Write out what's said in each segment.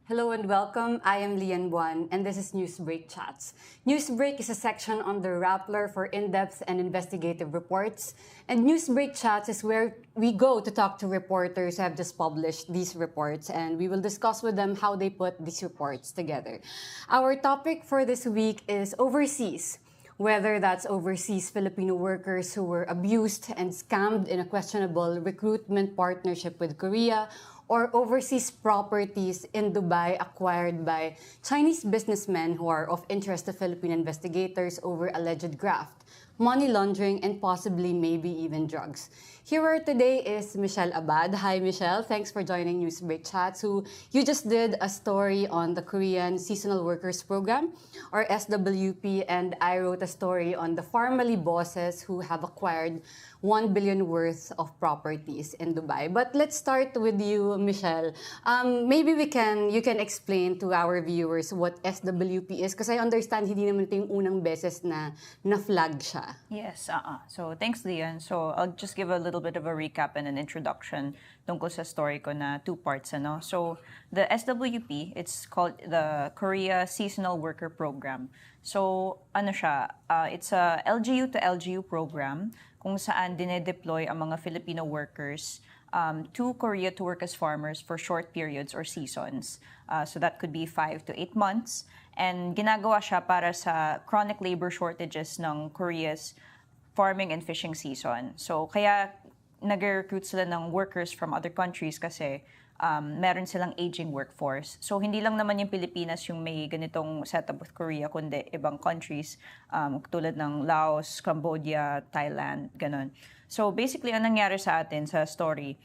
Hello and welcome. I am Lian Buan, and this is Newsbreak Chats. Newsbreak is a section on the Rappler for in-depth and investigative reports. And Newsbreak Chats is where we go to talk to reporters who have just published these reports, and we will discuss with them how they put these reports together. Our topic for this week is overseas. Whether that's overseas Filipino workers who were abused and scammed in a questionable recruitment partnership with Korea, or overseas properties in Dubai acquired by Chinese businessmen who are of interest to Philippine investigators over alleged graft, money laundering, and possibly maybe even drugs. Here today is Michelle Abad. Hi, Michelle. Thanks for joining Newsbreak Chats, who you just did a story on the Korean Seasonal Workers Program, or SWP, and I wrote a story on the Pharmally bosses who have acquired 1 billion worth of properties in Dubai. But let's start with you, Michelle. Maybe you can explain to our viewers what SWP is, because I understand hindi naman ito yung unang beses na na-flag siya. Yes, So thanks, Lian. So I'll just give a little bit of a recap and an introduction tungkol sa story ko na two parts. So the SWP, it's called the Korea Seasonal Worker Program. So it's a LGU to LGU program kung saan dinedeploy ang mga Filipino workers to Korea to work as farmers for short periods or seasons. So that could be 5 to 8 months. And ginagawa siya para sa chronic labor shortages ng Korea's farming and fishing season. So kaya nag-recruit sila ng workers from other countries kasi meron silang aging workforce. So hindi lang naman yung Pilipinas yung may ganitong setup with Korea, kundi ibang countries tulad ng Laos, Cambodia, Thailand, ganon. So basically, ang nangyari sa atin sa story,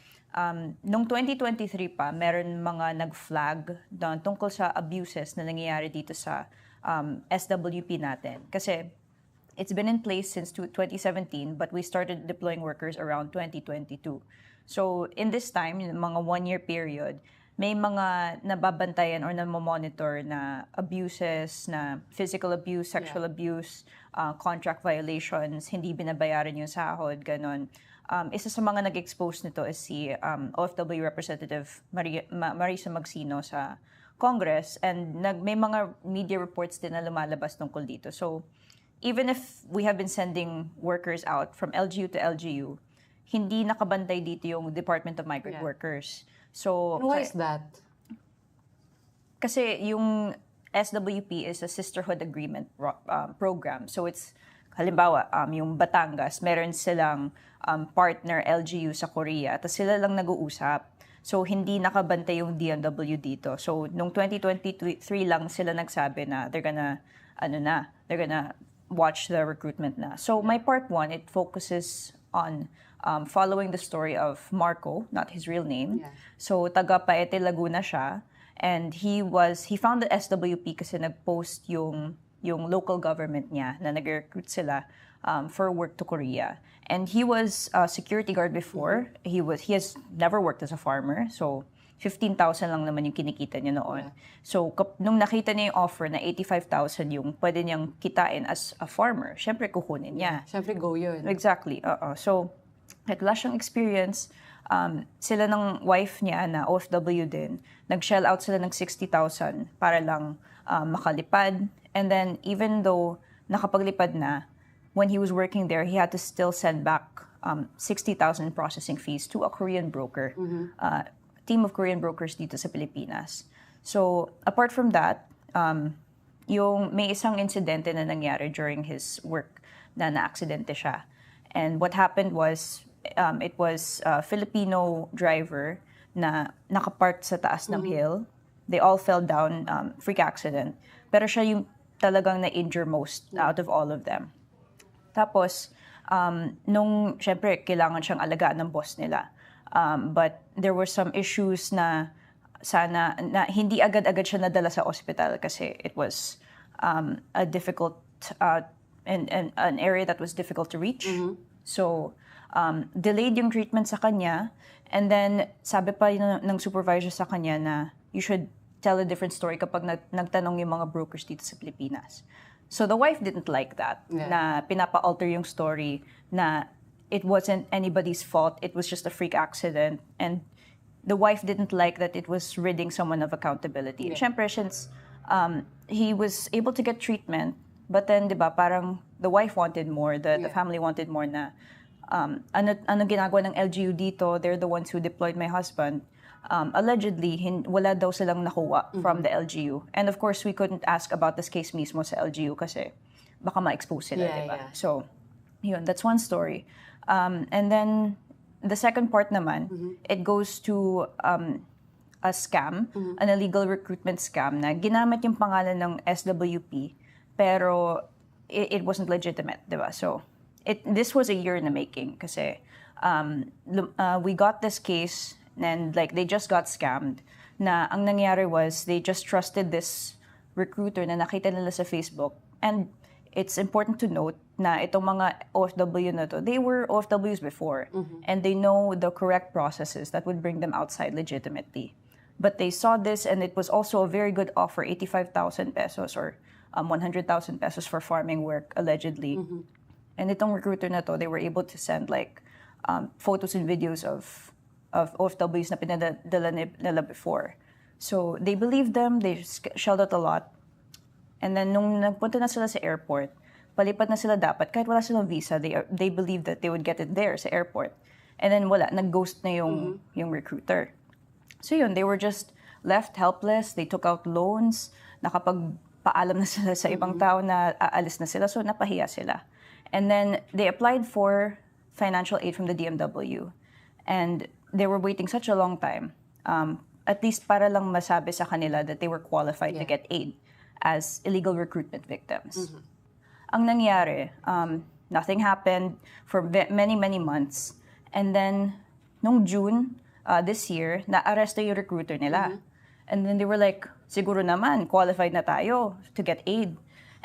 noong 2023 pa, meron mga nag-flag tungkol sa abuses na nangyayari dito sa SWP natin. Kasi it's been in place since 2017, but we started deploying workers around 2022. So in this time, yung mga 1-year period, may mga nababantayan or namomonitor na abuses, na physical abuse, sexual abuse, contract violations, hindi binabayaran yung sahod, ganon. Isa sa mga nag-expose nito is si OFW Representative Marisa Magsino sa Congress, and may mga media reports din na lumalabas tungkol dito. So even if we have been sending workers out from LGU to LGU, hindi nakabantay dito yung Department of Migrant Workers. So why is that? Kasi yung SWP is a sisterhood agreement program. So it's, halimbawa, yung Batangas, meron silang partner LGU sa Korea, tapos sila lang nag-uusap. So hindi nakabantay yung DMW dito. So nung 2023 lang sila nagsabi na they're gonna watch the recruitment na. So my part 1, it focuses on following the story of Marco, not his real name. Yeah. So taga Paete, Laguna siya, and he found the SWP kasi nag-post yung local government niya na nag-recruit sila for work to Korea. And he was a security guard before. Mm-hmm. He has never worked as a farmer. So 15,000 lang naman yung kinikita niya noon. Yeah. So nung nakita niya yung offer na 85,000 yung pwede niyang kitain as a farmer, syempre kukunin niya. Yeah, syempre go yun. Exactly. So wala siyang experience. Sila ng wife niya na OFW din, nag-shell out sila ng 60,000 para lang makalipad. And then even though nakapaglipad na, when he was working there, he had to still send back 60,000 processing fees to a Korean broker. Mm-hmm. Team of Korean brokers dito sa Pilipinas. So apart from that, yung may isang incidente na nangyari during his work na na-aksidente siya. And what happened was, it was a Filipino driver na nakapark sa taas ng hill. They all fell down, freak accident. Pero siya yung talagang na-injure most out of all of them. Tapos, nung, syempre, kailangan siyang alagaan ng boss nila. But there were some issues na hindi agad-agad siya nadala sa ospital kasi it was a difficult, an area that was difficult to reach. Mm-hmm. So, delayed yung treatment sa kanya, and then sabi pa ng supervisor sa kanya na you should tell a different story kapag nagtanong yung mga brokers dito sa Pilipinas. So the wife didn't like that, na pinapa-alter yung story, na it wasn't anybody's fault, it was just a freak accident, and the wife didn't like that it was ridding someone of accountability. Yeah. Syempre, since he was able to get treatment, but then, di ba, parang the wife wanted more, the family wanted more na, ano ginagawa ng LGU dito, they're the ones who deployed my husband. Allegedly, wala daw silang nakuha from the LGU. And of course, we couldn't ask about this case mismo sa LGU kasi baka ma-expose sila, di ba? So, yun, that's one story. And then, the second part naman, it goes to a scam, an illegal recruitment scam na ginamit yung pangalan ng SWP, pero it wasn't legitimate, di ba? So, this was a year in the making kasi we got this case and like they just got scammed na ang nangyari was they just trusted this recruiter na nakita nila sa Facebook. And it's important to note na itong mga OFW na to, they were OFWs before and they know the correct processes that would bring them outside legitimately. But they saw this and it was also a very good offer, 85,000 pesos or 100,000 pesos for farming work, allegedly. And itong recruiter na to, they were able to send like photos and videos of OFWs na pinadala nila before. So they believed them, they shelled out a lot. And then nung nagpunta na sila sa airport, palipat na sila dapat, kahit wala silang visa, they believed that they would get it there sa airport. And then wala, nag-ghost na yung recruiter. So yun, they were just left helpless, they took out loans, nakapagpaalam na sila sa ibang tao na aalis na sila, so napahiya sila. And then they applied for financial aid from the DMW. And they were waiting such a long time, at least para lang masabi sa kanila that they were qualified to get aid as illegal recruitment victims. Ang nangyari, nothing happened for many, many months. And then, nung June this year, na-arresto yung recruiter nila. And then they were like, siguro naman, qualified na tayo to get aid.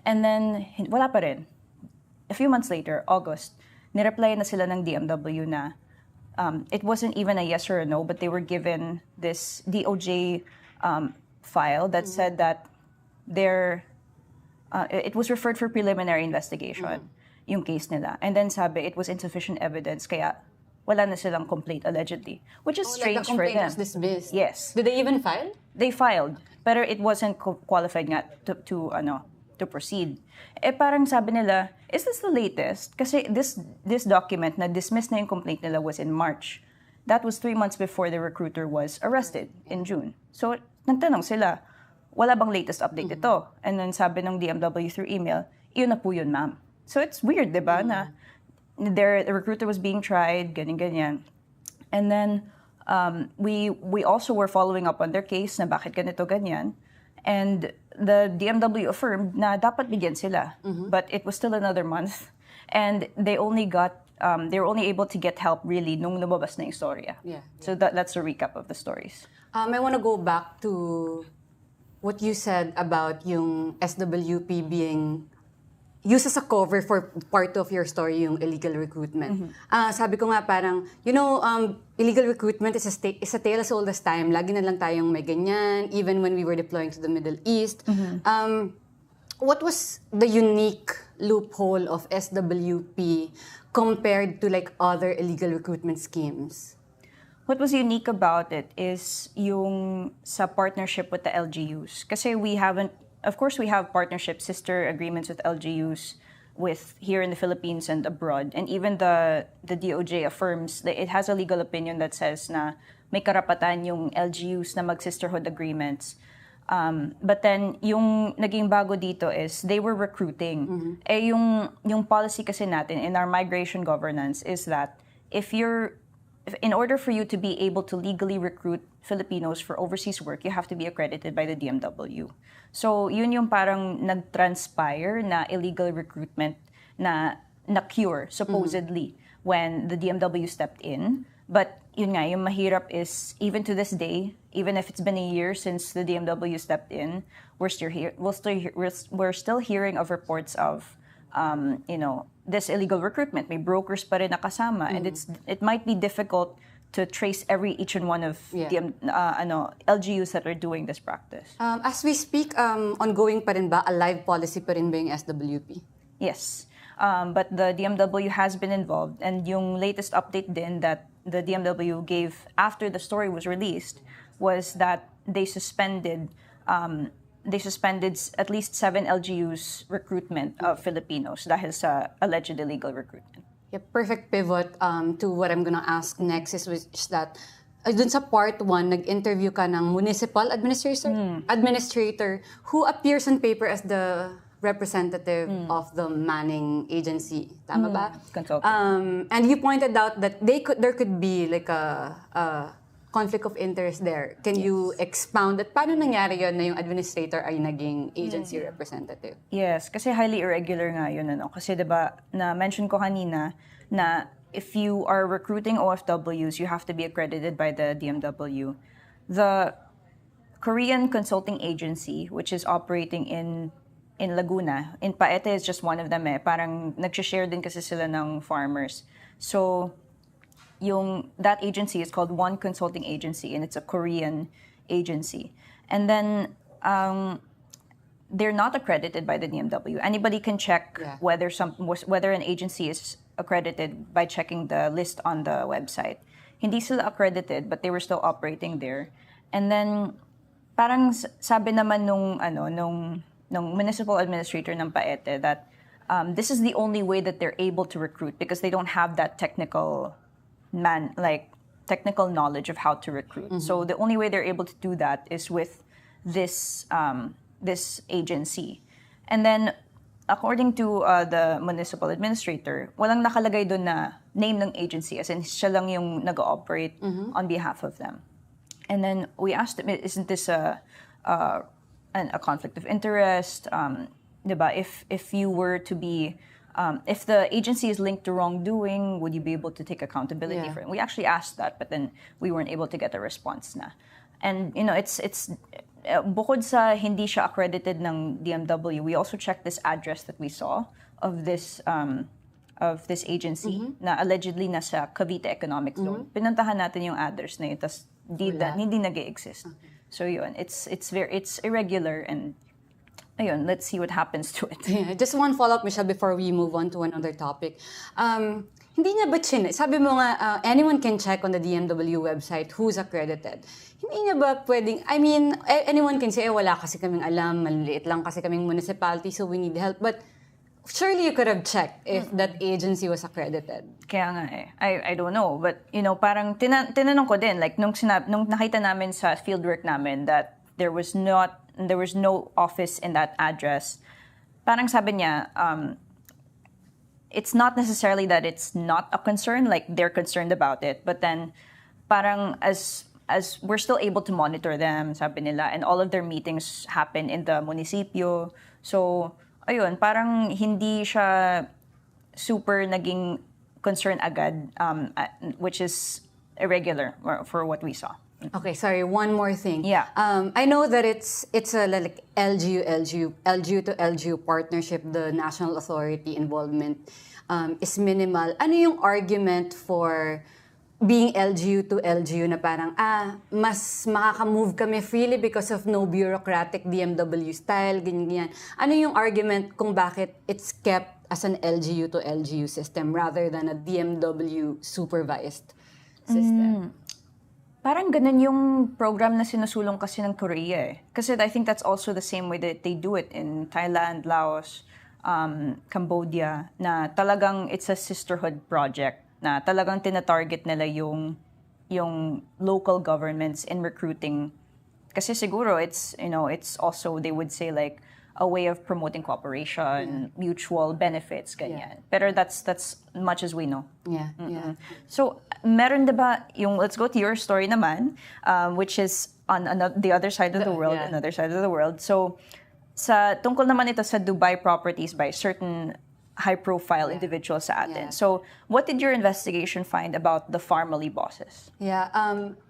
And then, wala pa rin. A few months later, August, nireply na sila ng DMW na it wasn't even a yes or a no, but they were given this DOJ file that said that it was referred for preliminary investigation, yung case nila. And then sabi, it was insufficient evidence, kaya wala na silang complaint, allegedly. Which is strange for them. Was dismissed. Yes. Did they even file? They filed, pero it wasn't qualified nga to proceed. Eh parang sabi nila, is this the latest? Kasi this document na dismissed na yung complaint nila was in March. That was 3 months before the recruiter was arrested in June. So, nagtanong sila, wala bang latest update ito? And then sabi ng DMW through email, iyon na po yun, ma'am. So, it's weird, di ba, na the recruiter was being tried, ganyan. And then, we also were following up on their case na bakit ganito, ganyan. And the DMW affirmed na dapat bigyan sila. But it was still another month. And they were only able to get help really nung lumabas na yung storya. So that's a recap of the stories. I want to go back to what you said about yung SWP being used as a cover for part of your story, yung illegal recruitment. Sabi ko nga parang, illegal recruitment is a tale as old as time. Lagi na lang tayong may ganyan, even when we were deploying to the Middle East. What was the unique loophole of SWP compared to like other illegal recruitment schemes? What was unique about it is yung sa partnership with the LGUs. Kasi of course, we have partnerships, sister agreements with LGUs here in the Philippines and abroad. And even the DOJ affirms that it has a legal opinion that says na may karapatan yung LGUs na mag-sisterhood agreements. But then, yung naging bago dito is they were recruiting. Eh, yung policy kasi natin in our migration governance is that in order for you to be able to legally recruit Filipinos for overseas work, you have to be accredited by the DMW. So, yun yung parang nag-transpire na illegal recruitment na cure, supposedly, when the DMW stepped in. But yun nga, yung mahirap is, even to this day, even if it's been a year since the DMW stepped in, we're still hearing of reports of this illegal recruitment. May brokers pa rin nakasama, and it might be difficult to trace each and one of the LGUs that are doing this practice. As we speak, ongoing pa rin ba? A live policy pa rin ba yung SWP? Yes. But the DMW has been involved, and yung latest update din that the DMW gave after the story was released was that they suspended at least 7 LGUs recruitment of Filipinos dahil sa alleged illegal recruitment. Yeah, perfect pivot to what I'm gonna ask next is that dun sa part 1, nag-interview ka ng municipal administrator who appears on paper as the representative of the manning agency. Tama ba? Consulting. And you pointed out that there could be like a conflict of interest there. Can you expound that? Paano nangyari yun na yung administrator ay naging agency representative? Yes, kasi highly irregular nga yun. Kasi diba, na-mention ko kanina na if you are recruiting OFWs, you have to be accredited by the DMW. The Korean consulting agency, which is operating in Laguna, in Paete is just one of them Parang nagsishare din kasi sila ng farmers. So, that agency is called One Consulting Agency, and it's a Korean agency. And then, they're not accredited by the DMW. Anybody can check whether an agency is accredited by checking the list on the website. Hindi sila accredited, but they were still operating there. And then, parang sabi naman nung municipal administrator ng Paete that this is the only way that they're able to recruit because they don't have that technical knowledge of how to recruit. So the only way they're able to do that is with this agency. And then, according to the municipal administrator, walang nakalagay doon na name ng agency, as in siya lang yung nag-ooperate on behalf of them. And then we asked him, isn't this a conflict of interest? Diba? If you were to be, if the agency is linked to wrongdoing, would you be able to take accountability for it? We actually asked that, but then we weren't able to get a response na. And it's bukod sa hindi siya accredited ng DMW, we also checked this address that we saw of this agency na allegedly nasa Cavite Economic Zone. Pinuntahan natin yung address na yun, tas hindi nag-exist. So yun, it's irregular, and ayun, let's see what happens to it. Yeah, just one follow-up, Michelle, before we move on to another topic. Hindi niya ba sabi mo nga, anyone can check on the DMW website who's accredited. Hindi niya ba pwedeng, I mean, anyone can say, wala kasi kaming alam, maliliit lang kasi kaming municipality, so we need help. But surely you could have checked if that agency was accredited. Kaya nga I don't know. But, parang tinanong ko din, like, nung nakita namin sa fieldwork namin that there was no office in that address, parang sabi niya, it's not necessarily that it's not a concern, like they're concerned about it, but then parang as we're still able to monitor them, sabi nila, and all of their meetings happen in the munisipyo. So, ayun, parang hindi siya super naging concern agad, which is irregular for what we saw. Okay, sorry, one more thing. Yeah. I know that it's a like LGU to LGU partnership, the national authority involvement is minimal. Ano yung argument for being LGU to LGU na parang, mas makaka-move kami freely because of no bureaucratic DMW style, ganyan. Ano yung argument kung bakit it's kept as an LGU to LGU system rather than a DMW supervised system? Parang ganun yung program na sinusulong kasi ng Korea Kasi I think that's also the same way that they do it in Thailand, Laos, Cambodia, na talagang it's a sisterhood project, na talagang tina-target nila yung local governments in recruiting. Kasi siguro it's also, they would say, like, a way of promoting cooperation, mutual benefits, ganyan. Pero that's much as we know. Yeah. So, meron diba let's go to your story naman, which is on the other side of the world, another side of the world. So, tungkol naman ito sa Dubai properties by certain high-profile individuals sa atin. Yeah. So, what did your investigation find about the Pharmally bosses? Yeah,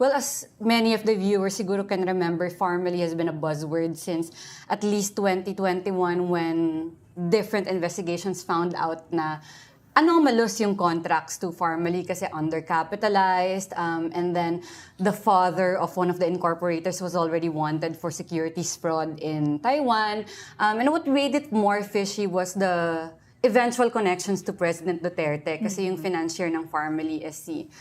well, as many of the viewers siguro can remember, Pharmally has been a buzzword since at least 2021 when different investigations found out na anomalous yung contracts to Pharmally kasi undercapitalized, and then the father of one of the incorporators was already wanted for securities fraud in Taiwan. And what made it more fishy was the eventual connections to President Duterte kasi yung financier ng Pharmally is si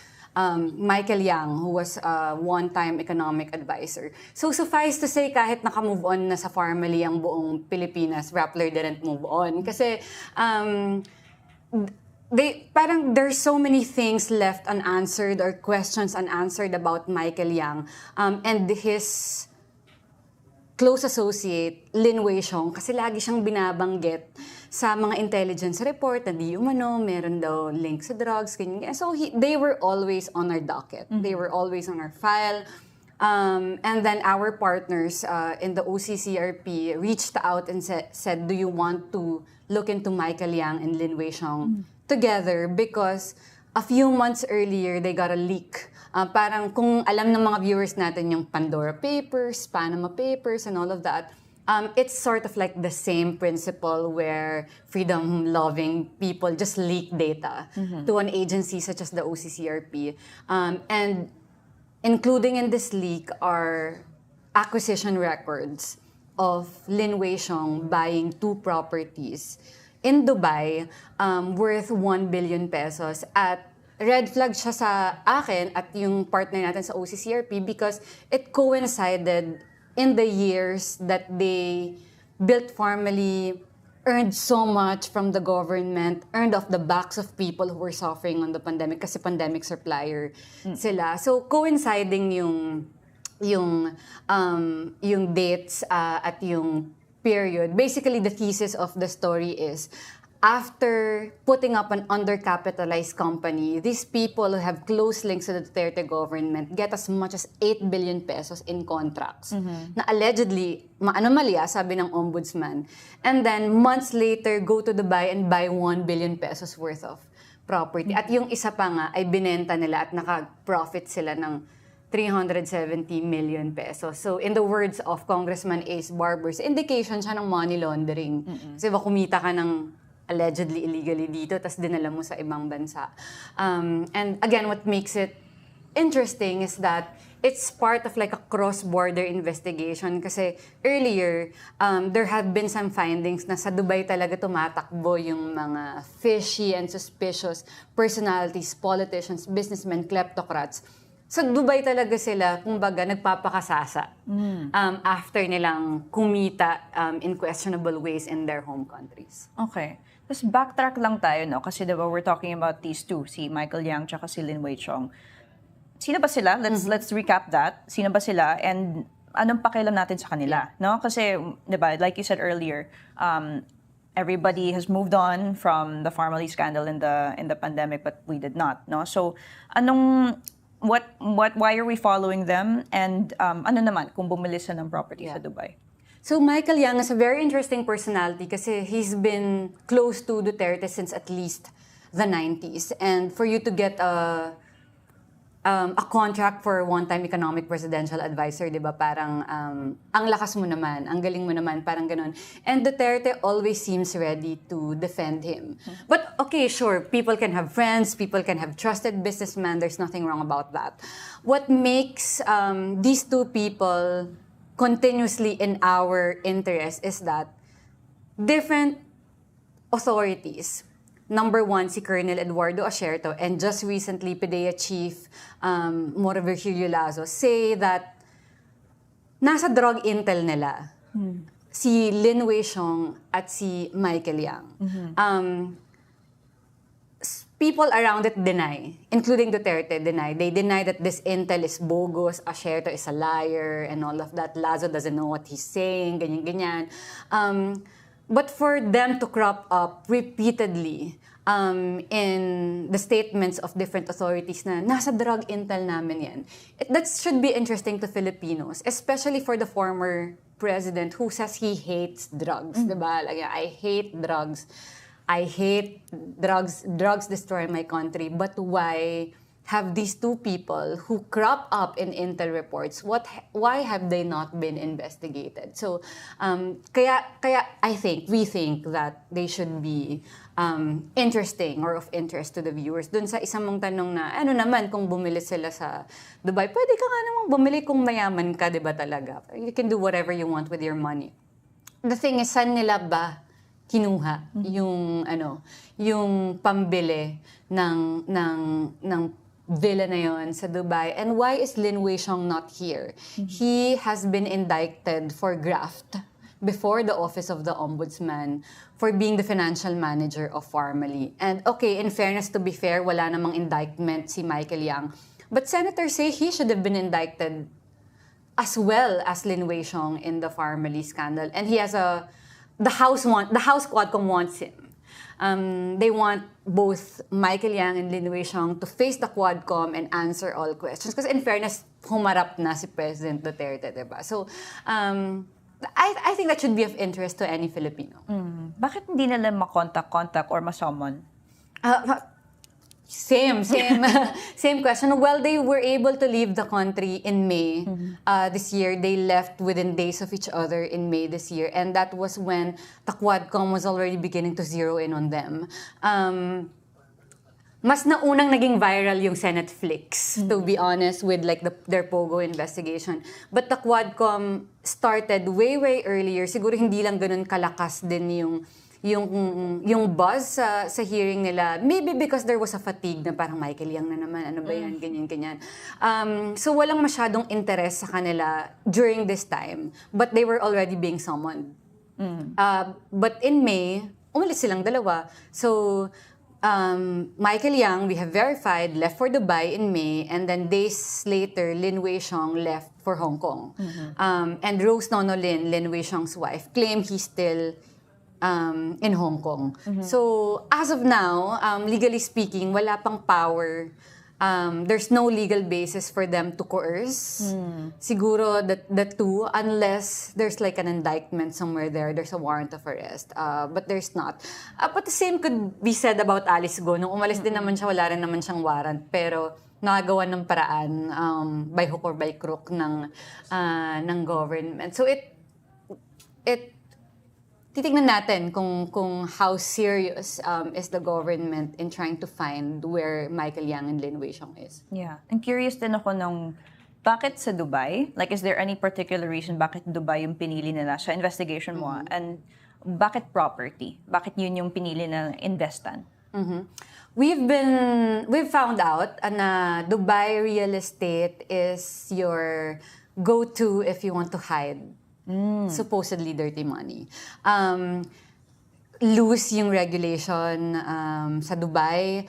Michael Yang, who was a one-time economic advisor. So suffice to say, kahit naka-move on na sa Pharmally ang buong Pilipinas, Rappler didn't move on. Kasi parang there's so many things left unanswered or questions unanswered about Michael Yang and his close associate, Lin Weixiong, kasi lagi siyang binabanggit sa mga intelligence report na di umano, meron daw link sa drugs, ganyan. So they were always on our docket. They were always on our file. And then our partners in the OCCRP reached out and said, do you want to look into Michael Yang and Lin Weixiong together? Because a few months earlier, they got a leak. Parang kung alam ng mga viewers natin yung Pandora Papers, Panama Papers, and all of that, it's sort of like the same principle where freedom-loving people just leak data to an agency such as the OCCRP. And including in this leak are acquisition records of Lin Weixiong buying 2 properties in Dubai worth 1 billion pesos. At red flag siya sa akin at yung partner natin sa OCCRP because it coincided in the years that they built Pharmally, earned so much from the government, earned off the backs of people who were suffering on the pandemic kasi pandemic supplier sila. So coinciding yung dates at yung period. Basically, the thesis of the story is after putting up an undercapitalized company, these people who have close links to the Duterte government get as much as 8 billion pesos in contracts na allegedly anomalya, sabi ng ombudsman. And then months later, go to Dubai and buy 1 billion pesos worth of property. At yung isa pa nga ay binenta nila at naka-profit sila ng 370 million pesos. So in the words of Congressman Ace Barbers, indication siya ng money laundering. Kasi ba kumita ka ng allegedly illegally dito, tas dinala mo sa ibang bansa. And again, what makes it interesting is that it's part of like a cross-border investigation kasi earlier, there have been some findings na sa Dubai talaga tumatakbo yung mga fishy and suspicious personalities, politicians, businessmen, kleptocrats. Sa Dubai talaga sila, kumbaga, nagpapakasasa after nilang kumita in questionable ways in their home countries. Okay. Tapos backtrack lang tayo, no? Kasi diba we're talking about these two, si Michael Yang tsaka si Lin Weixiong. Sino ba sila? Let's recap that. Sino ba sila? And anong pakialam natin sa kanila? No? Kasi, diba, like you said earlier, everybody has moved on from the Pharmally scandal in the pandemic, but we did not. No? So, why are we following them? And ano naman kung bumili siya ng property sa Dubai? So Michael Yang is a very interesting personality kasi he's been close to Duterte since at least the 90s. And for you to get a contract for one-time economic presidential advisor, di ba? Parang ang lakas mo naman, ang galing mo naman, parang ganun. And Duterte always seems ready to defend him. But okay, sure, people can have friends, people can have trusted businessmen, there's nothing wrong about that. What makes these two people continuously in our interest is that different authorities, number one, si Colonel Eduardo Asierto, and just recently, PDEA Chief Virgilio Lazo, say that nasa drug intel nila si Lin Weixiong at si Michael Yang. People around it deny, including Duterte deny. They deny that this intel is bogus, Asierto is a liar, and all of that. Lazo doesn't know what he's saying, ganyan-ganyan. But for them to crop up repeatedly in the statements of different authorities na nasa drug intel namin yan, that should be interesting to Filipinos, especially for the former president who says he hates drugs. Diba? Like, I hate drugs. I hate drugs. Drugs destroy my country. But why have these two people who crop up in intel reports, why have they not been investigated? So, kaya we think that they should be interesting or of interest to the viewers. Dun sa isang mong tanong na, ano naman kung bumili sila sa Dubai, pwede ka nga namang bumili kung mayaman ka, di ba talaga? You can do whatever you want with your money. The thing is, saan nila ba kinuha yung pambili ng villa na yon sa Dubai? And why is Lin Weixiong not here? He has been indicted for graft before the Office of the Ombudsman for being the financial manager of Pharmally. And okay, in fairness, to be fair, wala namang indictment si Michael Yang. But senators say he should have been indicted as well as Lin Weixiong in the Pharmally scandal. And he has the House Quadcom wants him. They want both Michael Yang and Lin Weixiong to face the Quadcom and answer all questions. Because in fairness, humarap na si President Duterte, diba? So, I think that should be of interest to any Filipino. Bakit hindi nila makontak or masummon? Same question. Well, they were able to leave the country in May this year. They left within days of each other in May this year. And that was when the Quadcom was already beginning to zero in on them. Mas naunang naging viral yung Senate flicks, to be honest, with like their Pogo investigation. But the Quadcom started way earlier. Siguro hindi lang ganun kalakas din yung buzz sa hearing nila. Maybe because there was a fatigue na parang Michael Yang na naman, ano ba yan, ganyan. So walang masyadong interest sa kanila during this time. But they were already being summoned. But in May, umalis silang dalawa. So, Michael Yang, we have verified, left for Dubai in May, and then days later, Lin Weixiong left for Hong Kong. And Rose Nonolin, Lin Weixiong's wife, claimed he's still in Hong Kong. So, as of now, legally speaking, wala pang power. There's no legal basis for them to coerce. Siguro the two, unless there's like an indictment somewhere there's a warrant of arrest. But there's not. But the same could be said about Alice Go. Nung umalis din naman siya, wala rin naman siyang warrant. Pero nakagawa ng paraan by hook or by crook ng government. So titignan natin kung how serious is the government in trying to find where Michael Yang and Lin Weixiong is. Yeah. And curious din ako ng bakit sa Dubai? Like, is there any particular reason bakit Dubai yung pinili nila sa investigation mo? And bakit property? Bakit yun yung pinili na investan? We've found out na Dubai real estate is your go-to if you want to hide supposedly dirty money. Loose yung regulation sa Dubai.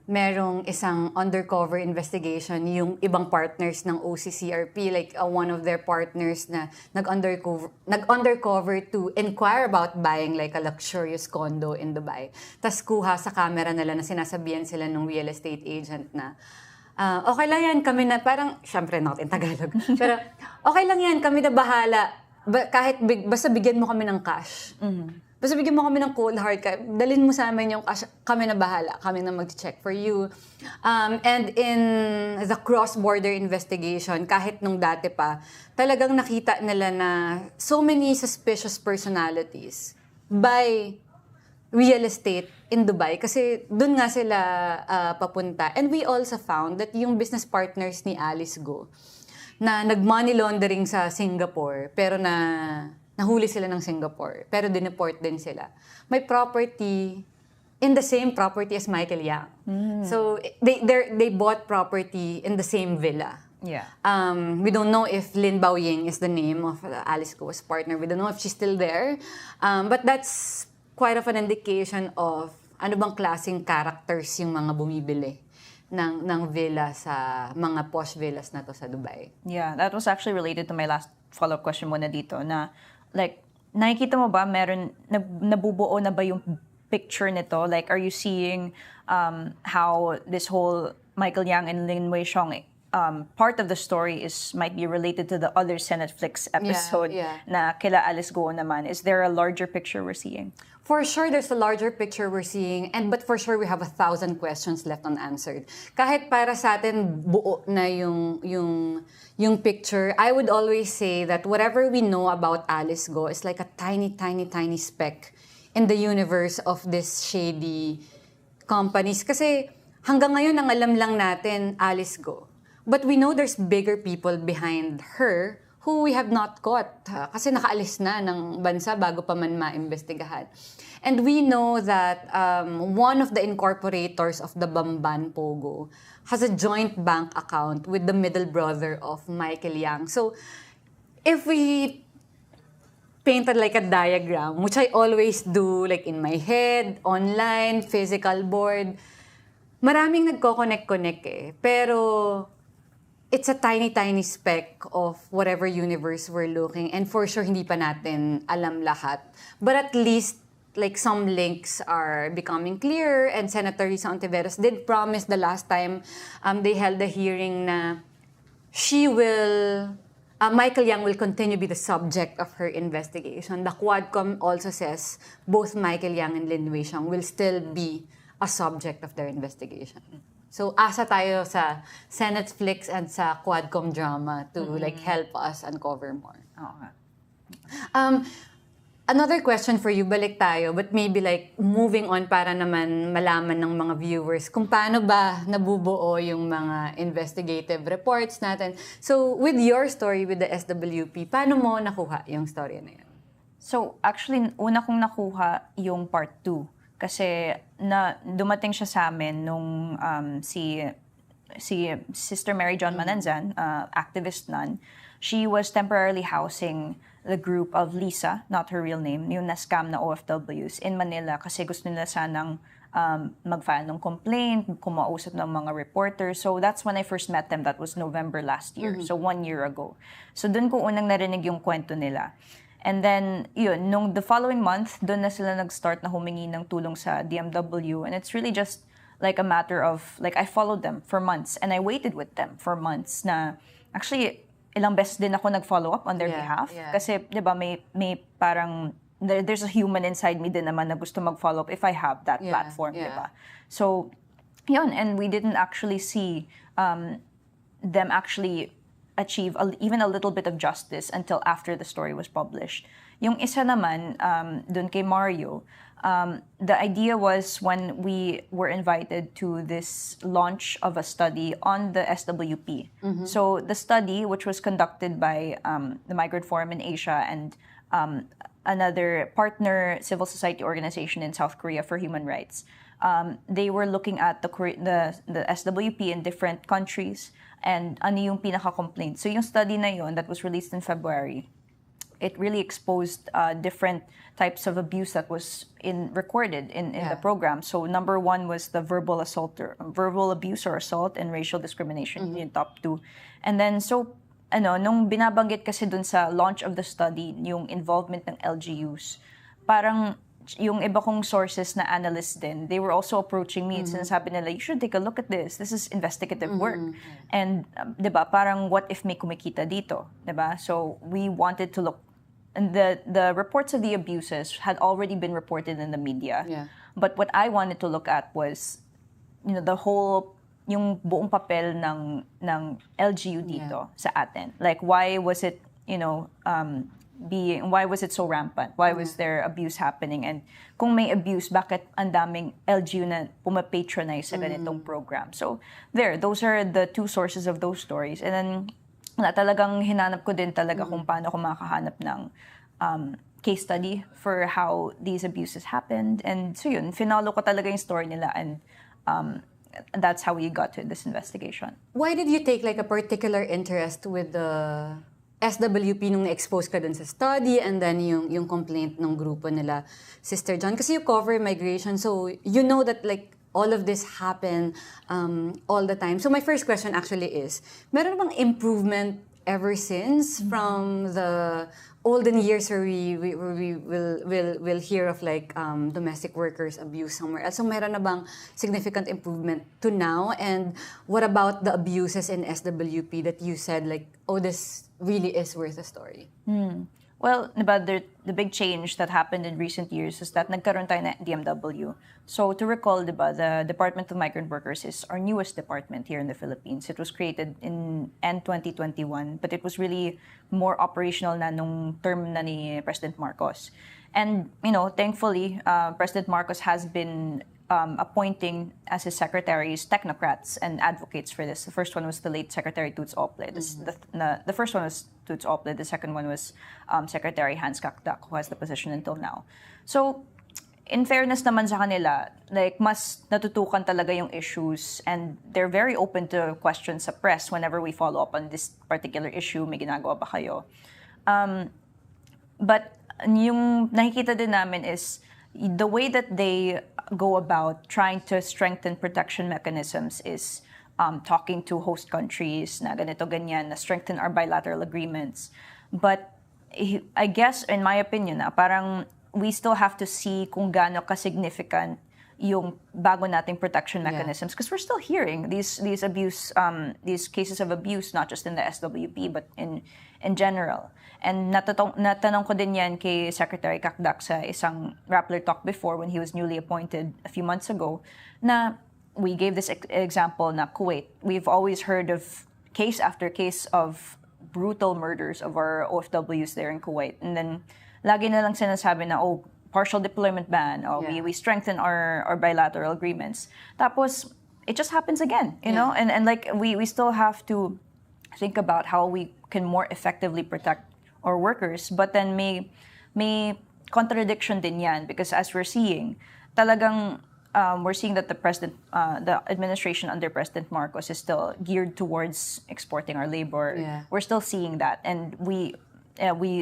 Merong isang undercover investigation yung ibang partners ng OCCRP, like one of their partners na nag-undercover to inquire about buying like a luxurious condo in Dubai. Tas kuha sa camera nila na sinasabihan sila ng real estate agent na okay lang yan, kami na, parang, syempre not in Tagalog, pero okay lang yan, kami na bahala. Basta bigyan mo kami ng cash. Basta bigyan mo kami ng cold hard, dalhin mo sa amin yung cash, kami na bahala, kami na mag-check for you. And in the cross-border investigation, kahit nung dati pa, talagang nakita nila na so many suspicious personalities by real estate in Dubai kasi doon nga sila papunta. And we also found that yung business partners ni Alice Go na nag-money laundering sa Singapore pero nahuli sila ng Singapore pero dineport din sila. May property in the same property as Michael Yang. So they bought property in the same villa. Yeah. We don't know if Lin Baoying is the name of Alice Go's partner. We don't know if she's still there. But that's quite of an indication of ano bang klaseng characters yung mga bumibili ng villa sa mga posh villas na to sa Dubai. Yeah, that was actually related to my last follow-up question muna dito na like, nakikita mo ba nabubuo na ba yung picture nito? Like, are you seeing how this whole Michael Yang and Lin Weixiong part of the story might be related to the other Senate Flicks episode na kila Alice Go naman? Is there a larger picture we're seeing? For sure, there's a larger picture we're seeing, but for sure, we have 1,000 questions left unanswered. Kahit para sa atin, buo na yung picture, I would always say that whatever we know about Alice Go is like a tiny, tiny, tiny speck in the universe of this shady companies. Kasi hanggang ngayon, ang alam lang natin, Alice Go. But we know there's bigger people behind her who we have not caught kasi nakaalis na ng bansa bago pa man maimbestigahan. And we know that one of the incorporators of the Bamban Pogo has a joint bank account with the middle brother of Michael Yang. So, if we painted like a diagram, which I always do like in my head, online, physical board, maraming nagko-connect eh. Pero, it's a tiny speck of whatever universe we're looking. And for sure, hindi pa natin alam lahat. But at least, like some links are becoming clearer. And Senator Risa Ontiveros did promise the last time they held a hearing na Michael Yang will continue to be the subject of her investigation. The Quadcom also says both Michael Yang and Lin Weixiong will still be a subject of their investigation. So, asa tayo sa Senate flicks and sa Quadcom drama to like help us uncover more. Another question for you, balik tayo, but maybe like moving on para naman malaman ng mga viewers kung paano ba nabubuo yung mga investigative reports natin. So, with your story with the SWP, paano mo nakuha yung story na yun? So, actually, una kong nakuha yung part 2. Kasi dumating siya sa amin nung si Sister Mary John Mananzan, activist nun, she was temporarily housing the group of Lisa, not her real name, yung na-scam na OFWs in Manila kasi gusto nila sanang mag-file ng complaint, kumausap ng mga reporters. So that's when I first met them. That was November last year. So 1 year ago. So dun ko unang narinig yung kwento nila. And then, yun, nung the following month, doon na sila nag-start na humingi ng tulong sa DMW. And it's really just like a matter of, like, I followed them for months. And I waited with them for months na, actually, ilang beses din ako nag-follow up on their behalf. Yeah. Kasi, di ba, may parang, there's a human inside me din naman na gusto mag-follow up if I have that platform, di ba? So, yun, and we didn't actually see them actually achieve even a little bit of justice until after the story was published. Yung isa naman, dun kay Mario, the idea was when we were invited to this launch of a study on the SWP. So the study, which was conducted by the Migrant Forum in Asia and another partner civil society organization in South Korea for human rights, they were looking at the SWP in different countries and ano yung pinaka-complaint. So yung study na yun that was released in February, it really exposed different types of abuse that was recorded in the program. So number 1 was the verbal abuse or assault and racial discrimination, yung top 2. And then so nung binabanggit kasi dun sa launch of the study yung involvement ng LGUs, parang yung iba kong sources na analysts din, they were also approaching me and sinasabi nila, you should take a look at this. This is investigative work. And, di ba, parang what if may kumikita dito? Di ba? So, we wanted to look. And the reports of the abuses had already been reported in the media. Yeah. But what I wanted to look at was, the whole, yung buong papel ng LGU dito sa atin. Like, why was it, why was it so rampant? Why was there abuse happening? And kung may abuse, bakit ang daming LGU na pumapatronize sa ganitong program? So those are the 2 sources of those stories. And then talagang hinanap ko din talaga kung paano ko makahanap ng case study for how these abuses happened. And so yun, finalo ko talaga yung story nila and that's how we got to this investigation. Why did you take like a particular interest with the SWP nung na-expose ka dun sa study and then yung complaint ng grupo nila, Sister John? Kasi you cover migration, so you know that like all of this happen all the time. So my first question actually is, meron bang improvement ever since from the olden years where we will hear of like domestic workers abuse somewhere else? So meron na bang significant improvement to now? And what about the abuses in SWP that you said like, oh, this really is worth a story? Well, the big change that happened in recent years is that nagkaroon tayo na DMW. So to recall, the Department of Migrant Workers is our newest department here in the Philippines. It was created in end 2021, but it was really more operational na nung term na ni President Marcos. And, thankfully, President Marcos has been appointing as his secretaries technocrats and advocates for this. The first one was the late Secretary Toots Ople. The first one was Toots Ople. The second one was Secretary Hans Kakdak, who has the position until now. So, in fairness naman sa kanila, like, mas natutukan talaga yung issues and they're very open to questions sa press whenever we follow up on this particular issue. May ginagawa ba kayo? But yung nakikita din namin is the way that they go about trying to strengthen protection mechanisms is talking to host countries na ganito ganyan, na strengthen our bilateral agreements. But I guess, in my opinion, parang we still have to see kung gaano ka-significant yung bago nating protection mechanisms, because we're still hearing these cases of abuse, not just in the SWP but in general. And natanong ko din yan kay Secretary Kakdak sa isang Rappler talk before when he was newly appointed a few months ago, na we gave this example na Kuwait. We've always heard of case after case of brutal murders of our OFWs there in Kuwait. And then lagi na lang sinasabi na, oh, partial deployment ban, we strengthen our bilateral agreements. Tapos, it just happens again, you know? And like, we still have to think about how we can more effectively protect our workers. But then may contradiction din yan, because as we're seeing, talagang we're seeing that the administration under President Marcos is still geared towards exporting our labor. Yeah. We're still seeing that. And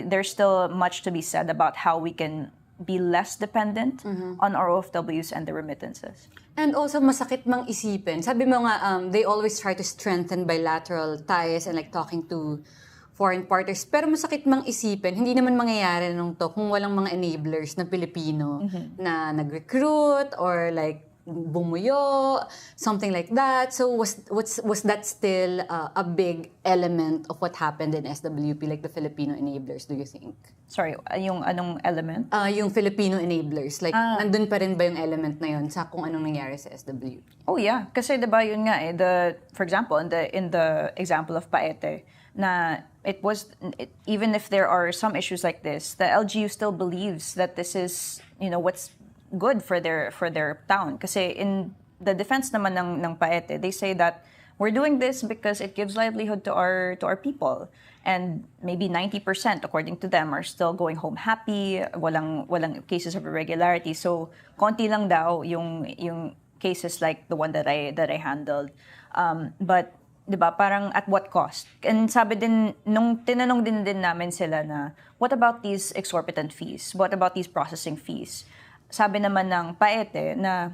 there's still much to be said about how we can be less dependent on our OFWs and the remittances. And also, masakit mang isipin. Sabi mo nga, they always try to strengthen bilateral ties and like talking to foreign partners. Pero masakit mang isipin, hindi naman mangyayari nung to kung walang mga enablers na Pilipino na nag-recruit or like bumuyo, something like that. So was that still a big element of what happened in SWP, like the Filipino enablers, do you think? Sorry, yung anong element? Yung Filipino enablers. Like, nandun pa rin ba yung element na yun sa kung anong nangyari sa SWP? Oh yeah, kasi diba yun nga for example, in the example of Paete, na even if there are some issues like this, the LGU still believes that this is, what's good for their town. Kasi in the defense naman ng Paete, they say that we're doing this because it gives livelihood to our people. And maybe 90%, according to them, are still going home happy, walang cases of irregularity. So, konti lang daw yung cases like the one that I handled. But, di ba, parang at what cost? And sabi din, nung tinanong din namin sila na, what about these exorbitant fees? What about these processing fees? Sabi naman ng Paete na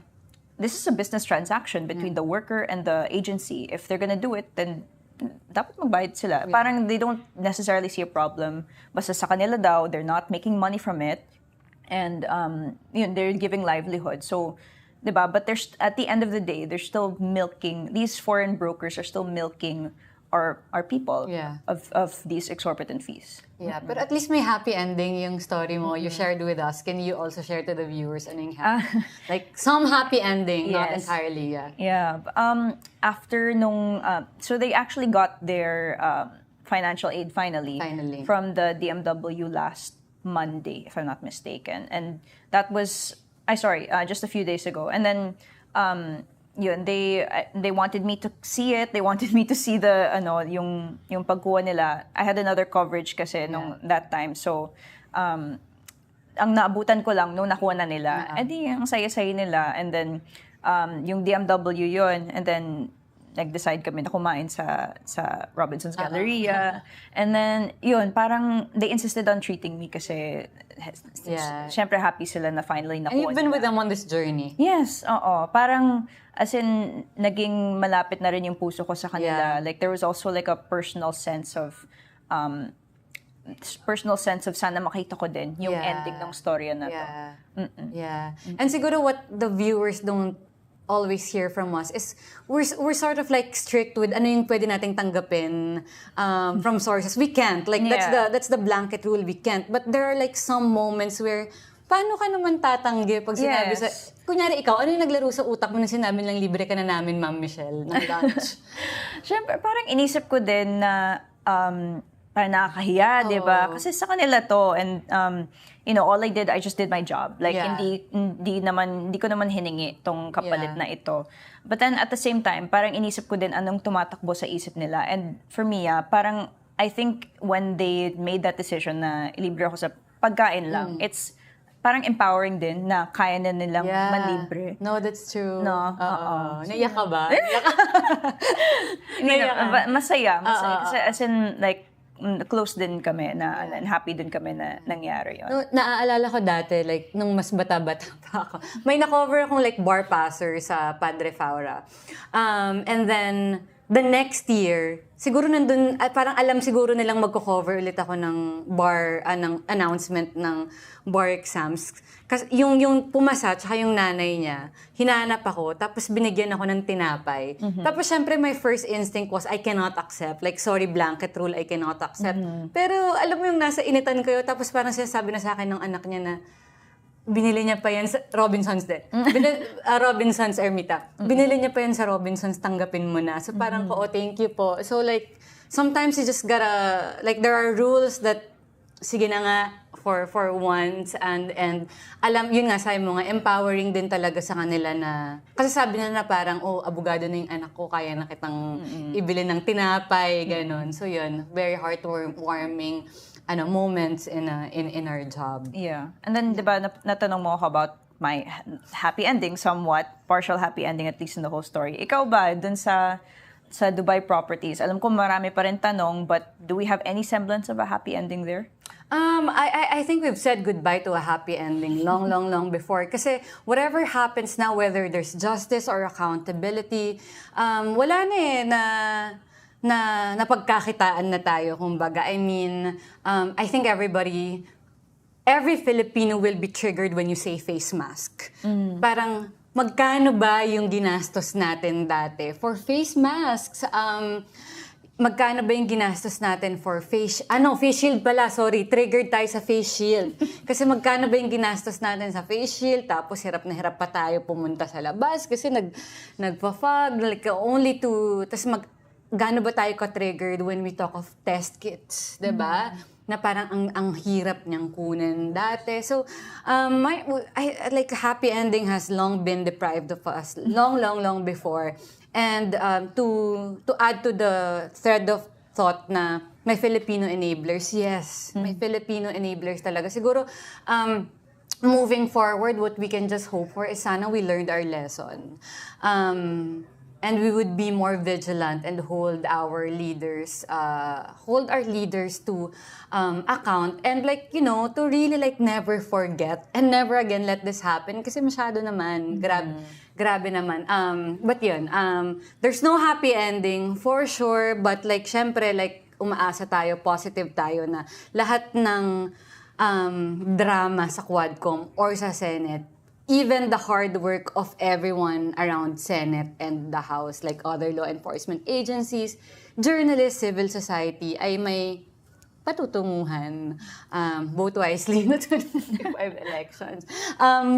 this is a business transaction between the worker and the agency. If they're gonna do it, then dapat magbayad sila. Yeah. Parang they don't necessarily see a problem. Basta sa kanila daw, they're not making money from it. And they're giving livelihood. So, diba? But at the end of the day, they're still milking, these foreign brokers are still milking our people of these exorbitant fees. Yeah, but at least may happy ending yung story mo you shared with us. Can you also share to the viewers ano yung happy? Like some happy ending, not entirely, Yeah. After nung so they actually got their financial aid finally from the DMW last Monday, if I'm not mistaken. And that was just a few days ago. And then they wanted me to see it. They wanted me to see the yung pagkuha nila. I had another coverage kasi nung that time. So ang naabutan ko lang nung nakuha na nila. Edi ang saya-saya nila. And then yung DMW yun. And then nag-decide kami na kumain sa Robinson's Galleria. And then yun, parang they insisted on treating me kasi syempre happy sila na finally nakuha. And you've been nila. with them on this journey. Yes, oo. Parang as in naging malapit na rin yung puso ko sa kanila. Like there was also like a personal sense of sana makita ko din yung ending ng storya na to. And siguro what the viewers don't always hear from us is we're sort of like strict with ano yung pwede nating tanggapin from sources. We can't. Like that's the blanket rule, we can't. But there are like some moments where paano ka naman tatanggi pag sinabi sa kunyari ikaw, ano yung naglaro sa utak mo na sinabi lang libre ka na namin, Ma'am Michelle, ng lunch? Siyempre, parang inisip ko din na parang nakakahiya, di ba? Kasi sa kanila to, and all I just did my job. Like, hindi ko naman hiningi tong kapalit na ito. But then, at the same time, parang inisip ko din anong tumatakbo sa isip nila. And for me, parang, I think when they made that decision na ilibre ako sa pagkain lang, it's parang empowering din na kaya na nilang manlibre. No, that's true. No? Naiyak ka ba? Masaya. Kasi as in, like, close din kami and happy din kami na nangyari yun. No, naaalala ko dati, like, nung mas bata-bata pa ako, may na-cover akong like bar passer sa Padre Faura. And then, the next year, siguro nandun, parang alam siguro nilang magko-cover ulit ako ng bar, ng announcement ng bar exams. Kasi yung pumasa, tsaka yung nanay niya, hinanap ako, tapos binigyan ako ng tinapay. Tapos syempre, my first instinct was, I cannot accept. Like, sorry, blanket rule, I cannot accept. Pero alam mo yung nasa initan kayo, tapos parang sinasabi na sa akin ng anak niya na, binili niya pa yan sa Robinsons din. Robinsons Ermita. Binili niya pa yan sa Robinsons, tanggapin mo na. So parang ko, thank you po. So like, sometimes you just gotta, like there are rules that, sige na nga, for once, and alam, yun nga, sabi mo nga, empowering din talaga sa kanila na, kasi sabi na parang, abogado na yung anak ko, kaya na kitang ibili ng tinapay, ganon. So yun, very heartwarming moments in our job. Yeah. And then, di ba, natanong mo ako about my happy ending, somewhat, partial happy ending, at least in the whole story. Ikaw ba, dun sa Dubai properties, alam ko marami pa rin tanong, but do we have any semblance of a happy ending there? I think we've said goodbye to a happy ending long before. Kasi whatever happens now, whether there's justice or accountability, wala na napagkakitaan na tayo, kumbaga. I mean, I think every Filipino will be triggered when you say face mask. Parang, magkano ba yung ginastos natin dati for face masks? Magkano ba yung ginastos natin for face shield pala, sorry, triggered tayo sa face shield. Kasi magkano ba yung ginastos natin sa face shield, tapos hirap na hirap pa tayo pumunta sa labas kasi nagpa-fog, like only to, tapos gaano ba tayo ka-triggered when we talk of test kits, diba? Na parang ang hirap niyang kunin dati. So, like happy ending has long been deprived of us, long before. And to add to the thread of thought na may Filipino enablers, yes, may Filipino enablers talaga. Siguro, moving forward, what we can just hope for is sana we learned our lesson. And we would be more vigilant and hold our leaders to account, and like, to really like never forget and never again let this happen kasi masyado naman, grabe naman. But yun, there's no happy ending for sure, but like syempre like umaasa tayo, positive tayo na lahat ng drama sa Quadcom or sa Senate, even the hard work of everyone around Senate and the House, like other law enforcement agencies, journalists, civil society, ay may patutunguhan. Vote wisely, not 2025 elections.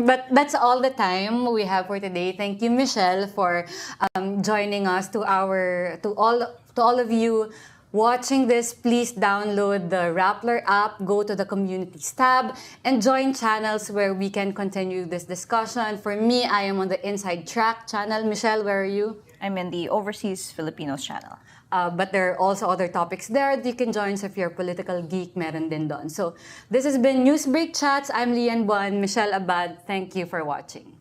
But that's all the time we have for today. Thank you, Michelle, for joining us. To all of you watching this, please download the Rappler app, go to the Communities tab, and join channels where we can continue this discussion. For me, I am on the Inside Track channel. Michelle, where are you? I'm in the Overseas Filipinos channel. But there are also other topics there that you can join. So if you're a political geek, meron din doon. So this has been Newsbreak Chats. I'm Lian Buan, Michelle Abad. Thank you for watching.